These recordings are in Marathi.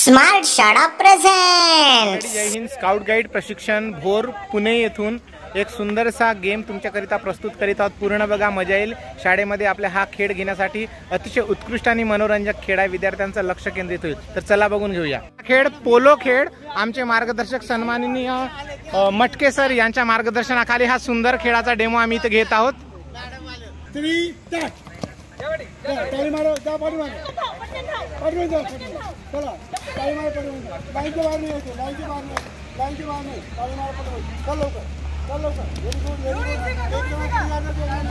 स्मार्ट शाळा प्रेझेंट। जय हिंद स्काउट गाईड प्रशिक्षण भोर पुणे येथून एक सुंदरसा गेम तुमच्याकरिता प्रस्तुत करीत आहोत। पूर्ण बघा, मजा येईल। शाळेमध्ये आपल्या हा खेळ घेण्यासाठी अतिशय उत्कृष्ट आणि मनोरंजक खेळ आहे। विद्यार्थ्यांचं लक्ष केंद्रित होईल, तर चला बघून घेऊया। खेळ पोलो खेळ। आमचे मार्गदर्शक सन्माननीय मटके सर यांच्या मार्गदर्शनाखाली हा सुंदर खेळाचा डेमो आम्ही इथे घेत आहोत। ताली मारो, जा पाठी मारो, पाठी जा, चला ताली मारो, पाठी लाइन के बाहर नहीं है, लाइन के बाहर नहीं, लाइन के बाहर नहीं, ताली मारो, पाठी चल लवकर, चल लवकर, वेरी गुड, एक जमा पूरी आना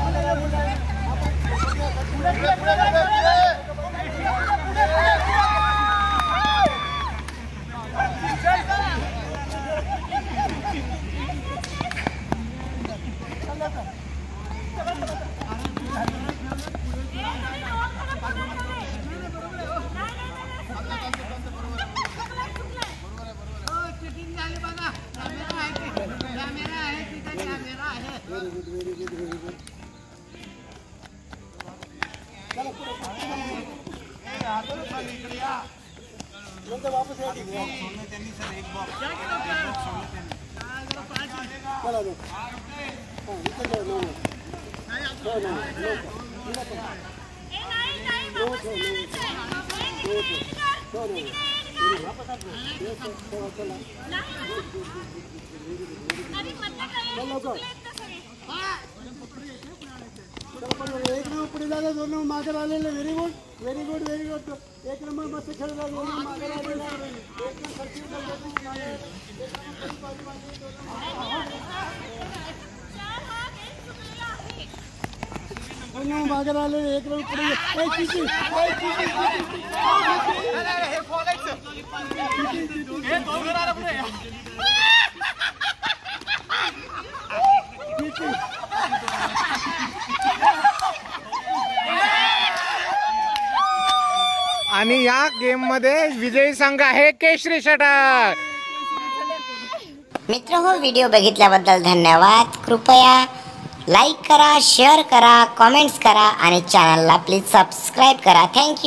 नंतर वापस या त्यांनी सर एक बॉक्स चला लो हां इकडे लो एक नंबर पुढे झाला, दोन नंबर मागे राहिलेले। Very good, very good, very good. एक नंबर मस्त खेळला, दोन नंबर मागे राहिलेला, एक नंबर सर्किट दोन नंबर मागे राहिलेले, एक नंबर पुढे आणि या गेम मध्ये विजयी संघ आहे केशरी षटक। मित्र हो, व्हिडिओ बघितल्याबद्दल धन्यवाद। कृपया लाईक करा, शेअर करा, कमेंट्स करा आणि चॅनलला प्लीज सबस्क्राईब करा। थँक्यू।